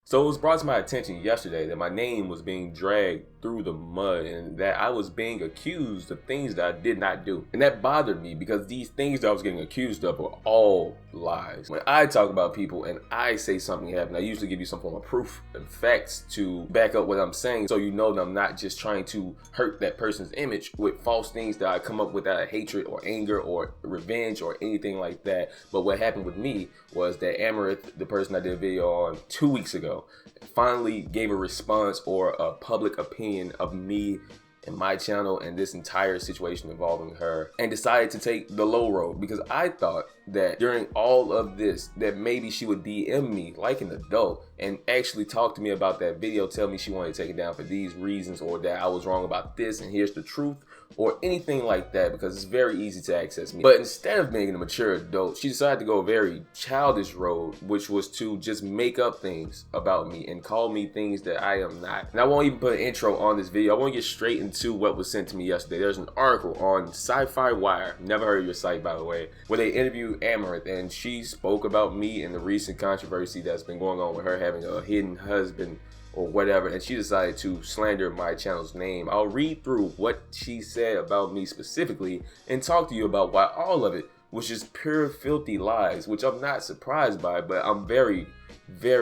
So it was brought to my attention yesterday that my name was being dragged through the mud and that I was being accused of things that I did not do. And that bothered me because these things that I was getting accused of were all lies. When I talk about people and I say something happened, I usually give you some form of proof and facts to back up what I'm saying, so you know that I'm not just trying to hurt that person's image with false things that I come up with out of hatred or anger or revenge or anything like that. But what happened with me was that Amouranth, the person I did a video on 2 weeks ago, finally gave a response or a public opinion of me and my channel and this entire situation involving her, and decided to take the low road, because I thought that during all of this that maybe she would DM me like an adult and actually talk to me about that video, tell me she wanted to take it down for these reasons, or that I was wrong about this and here's the truth, or anything like that, because it's very easy to access me. But instead of being a mature adult, she decided to go a very childish road, which was to just make up things about me and call me things that I am not. And I won't even put an intro on this video. I want to get straight into what was sent to me yesterday. There's an article on Sci-Fi Wire, never heard of your site by the way, where they interviewed Amouranth, and she spoke about me and the recent controversy that's been going on with her having a hidden husband or whatever, and she decided to slander my channel's name. I'll read through what she said about me specifically and talk to you about why all of it was just pure filthy lies, which I'm not surprised by, but I'm very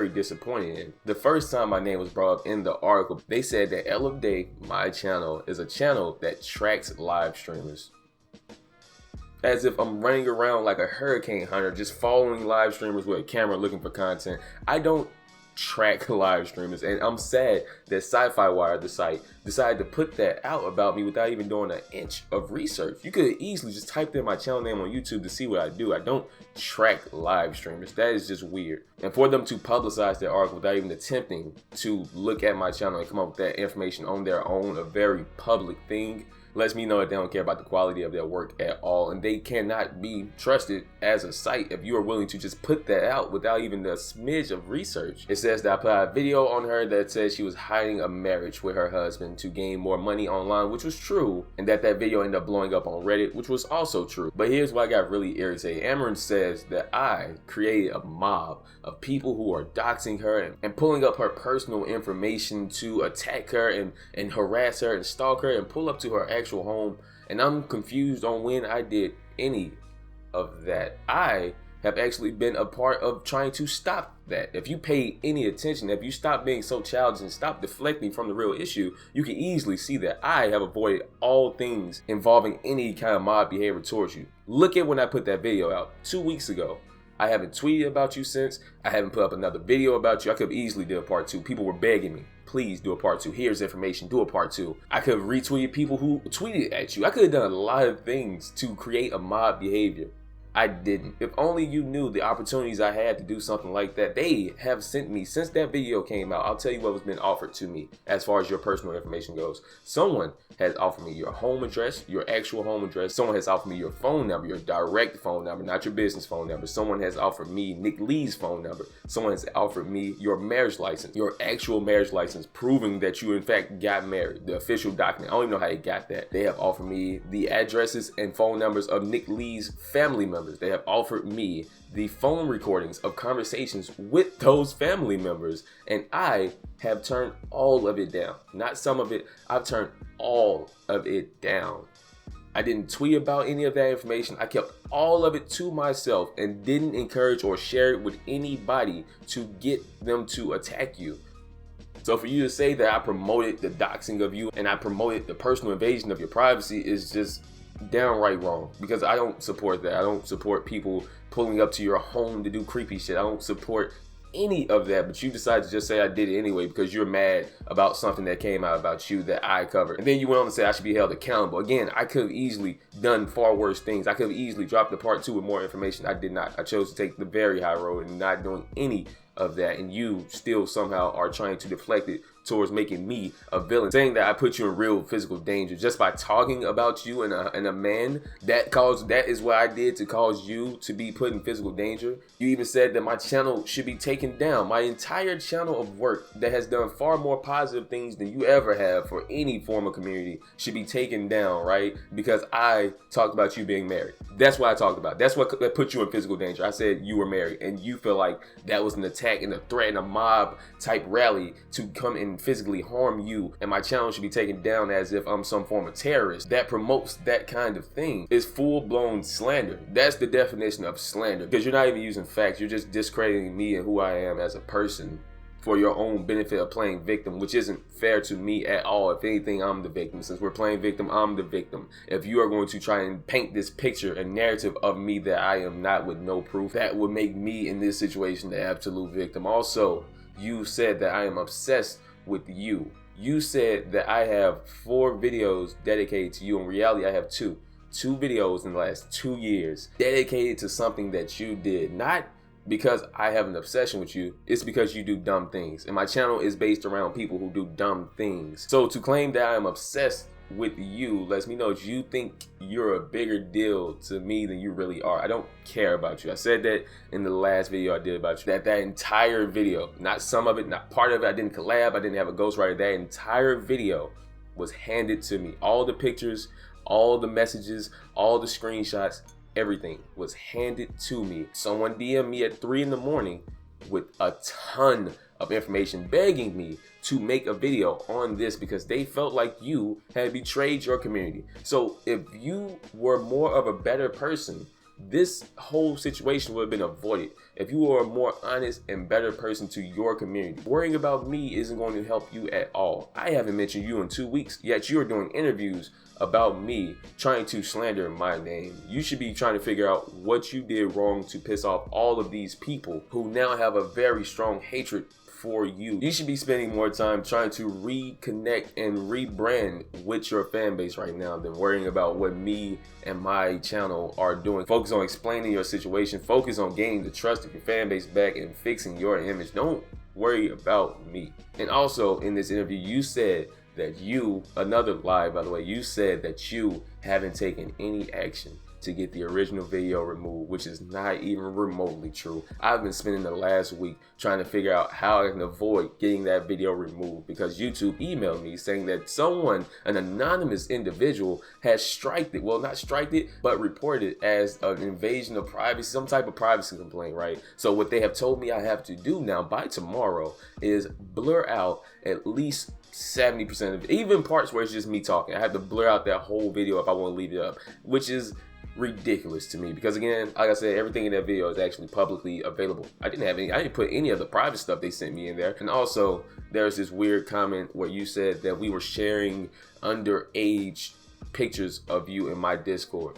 disappointed in. The first time my name was brought up in the article, they said that L of Day, my channel, is a channel that tracks live streamers. As if I'm running around like a hurricane hunter, just following live streamers with a camera looking for content. I don't track live streamers, and I'm sad that Sci-Fi Wire, the site, decided to put that out about me without even doing an inch of research. You could easily just type in my channel name on YouTube to see what I do. I don't track live streamers. That is just weird. And for them to publicize that article without even attempting to look at my channel and come up with that information on their own, a very public thing, lets me know that they don't care about the quality of their work at all, and they cannot be trusted as a site if you are willing to just put that out without even a smidge of research. It says that I put out a video on her that says she was hiding a marriage with her husband to gain more money online, which was true, and that video ended up blowing up on Reddit, which was also true. But here's why I got really irritated. Amouranth says that I created a mob of people who are doxing her and pulling up her personal information to attack her and harass her and stalk her and pull up to her actual home, and I'm confused on when I did any of that. I have actually been a part of trying to stop that. If you pay any attention, if you stop being so childish and stop deflecting from the real issue, you can easily see that I have avoided all things involving any kind of mob behavior towards you. Look at when I put that video out 2 weeks ago. I haven't tweeted about you since. I haven't put up another video about you. I could have easily did a part 2. People were begging me, please do a part 2. Here's information, do a part 2. I could have retweeted people who tweeted at you. I could have done a lot of things to create a mob behavior. I didn't. If only you knew the opportunities I had to do something like that. They have sent me, since that video came out, I'll tell you what has been offered to me as far as your personal information goes. Someone has offered me your home address, your actual home address. Someone has offered me your phone number, your direct phone number, not your business phone number. Someone has offered me Nick Lee's phone number. Someone has offered me your marriage license, your actual marriage license, proving that you in fact got married, the official document. I don't even know how you got that. They have offered me the addresses and phone numbers of Nick Lee's family members. They have offered me the phone recordings of conversations with those family members, and I have turned all of it down. Not some of it, I've turned all of it down. I didn't tweet about any of that information. I kept all of it to myself and didn't encourage or share it with anybody to get them to attack you. So for you to say that I promoted the doxing of you and I promoted the personal invasion of your privacy is just downright wrong, because I don't support that. I don't support people pulling up to your home to do creepy shit. I don't support any of that, but you decided to just say I did it anyway because you're mad about something that came out about you that I covered. And then you went on to say I should be held accountable. Again, I could have easily done far worse things. I could have easily dropped the part 2 with more information. I did not. I chose to take the very high road and not doing any of that, and you still somehow are trying to deflect it towards making me a villain, saying that I put you in real physical danger just by talking about you and a man. That is what I did to cause you to be put in physical danger. You even said that my channel should be taken down. My entire channel of work that has done far more positive things than you ever have for any form of community should be taken down, right? Because I talked about you being married. That's what I talked about. That's what put you in physical danger. I said you were married, and you feel like that was an attack attack and a threat and a mob type rally to come and physically harm you, and my channel should be taken down as if I'm some form of terrorist that promotes that kind of thing, is full-blown slander. That's the definition of slander, because you're not even using facts. You're just discrediting me and who I am as a person for your own benefit of playing victim, which isn't fair to me at all. If anything, I'm the victim. Since we're playing victim, I'm the victim. If you are going to try and paint this picture and narrative of me that I am not with no proof, that would make me in this situation the absolute victim. Also, you said that I am obsessed with you. You said that I have 4 videos dedicated to you. In reality, I have 2 videos in the last 2 years dedicated to something that you did. Not because I have an obsession with you, it's because you do dumb things. And my channel is based around people who do dumb things. So to claim that I am obsessed with you lets me know that you think you're a bigger deal to me than you really are. I don't care about you. I said that in the last video I did about you. That entire video, not some of it, not part of it, I didn't collab, I didn't have a ghostwriter. That entire video was handed to me. All the pictures, all the messages, all the screenshots, everything was handed to me. Someone DM'd me at 3 in the morning with a ton of information begging me to make a video on this because they felt like you had betrayed your community. So if you were more of a better person, this whole situation would have been avoided. If you were a more honest and better person to your community, worrying about me isn't going to help you at all. I haven't mentioned you in 2 weeks, yet you're doing interviews about me, trying to slander my name. You should be trying to figure out what you did wrong to piss off all of these people who now have a very strong hatred for you. You should be spending more time trying to reconnect and rebrand with your fan base right now than worrying about what me and my channel are doing. Focus on explaining your situation. Focus on gaining the trust of your fan base back and fixing your image. Don't worry about me. And also in this interview, you said that you, another lie by the way, you said that you haven't taken any action to get the original video removed, which is not even remotely true. I've been spending the last week trying to figure out how I can avoid getting that video removed because YouTube emailed me saying that someone, an anonymous individual, has striked it. Well, not striked it, but reported it as an invasion of privacy, some type of privacy complaint, right? So what they have told me I have to do now by tomorrow is blur out at least 70% of it, even parts where it's just me talking. I have to blur out that whole video if I want to leave it up, which is ridiculous to me because again, like I said, everything in that video is actually publicly available. I didn't put any of the private stuff they sent me in there. And also there's this weird comment where you said that we were sharing underage pictures of you in my Discord.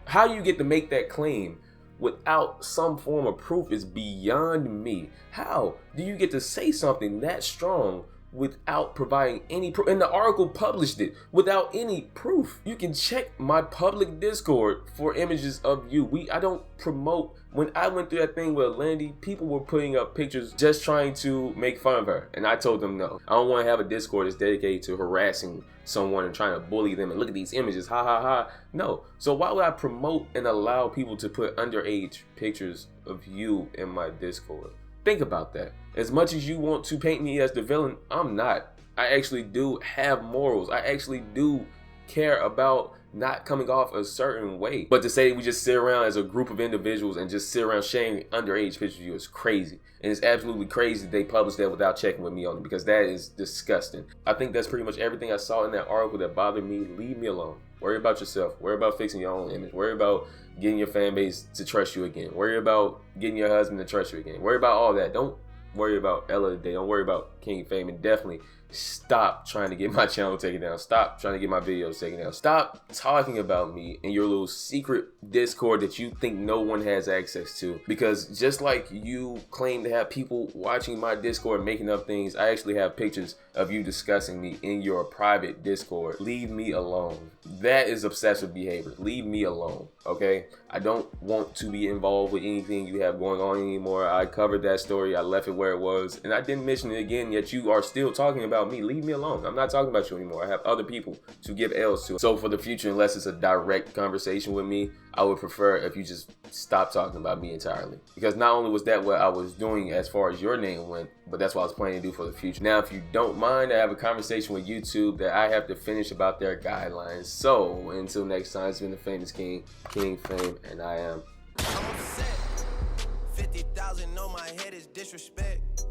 How you get to make that claim without some form of proof is beyond me. How do you get to say something that strong without providing any proof? And the article published it without any proof. You can check my public Discord for images of you. I don't promote. When I went through that thing with Landy, people were putting up pictures just trying to make fun of her, and I told them no. I don't want to have a Discord that's dedicated to harassing someone and trying to bully them and look at these images, ha ha ha. No. So why would I promote and allow people to put underage pictures of you in my Discord? Think about that. As much as you want to paint me as the villain, I'm not. I actually do have morals. I actually do care about not coming off a certain way. But to say we just sit around as a group of individuals and just sit around sharing underage pictures of you is crazy. And it's absolutely crazy they published that without checking with me on it because that is disgusting. I think that's pretty much everything I saw in that article that bothered me. Leave me alone. Worry about yourself. Worry about fixing your own image. Worry about getting your fan base to trust you again. Worry about getting your husband to trust you again. Worry about all that. Don't worry about Ella today. Don't worry about King Fame. And definitely stop trying to get my channel taken down. Stop trying to get my videos taken down. Stop talking about me in your little secret Discord that you think no one has access to. Because just like you claim to have people watching my Discord making up things, I actually have pictures of you discussing me in your private Discord. Leave me alone. That is obsessive behavior. Leave me alone, okay? I don't want to be involved with anything you have going on anymore. I covered that story. I left it where it was. And I didn't mention it again, yet you are still talking about me. Leave me alone. I'm not talking about you anymore. I have other people to give L's to. So for the future, unless it's a direct conversation with me, I would prefer if you just stop talking about me entirely. Because not only was that what I was doing as far as your name went, but that's what I was planning to do for the future. Now, if you don't mind, I have a conversation with YouTube that I have to finish about their guidelines. So until next time, it's been the Famous King, King Fame, and I am 50,000 on my head is disrespect.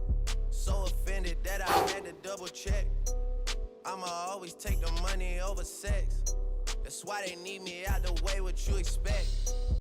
So offended that I had to double check. I'ma always take the money over sex. That's why they need me out the way, what you expect.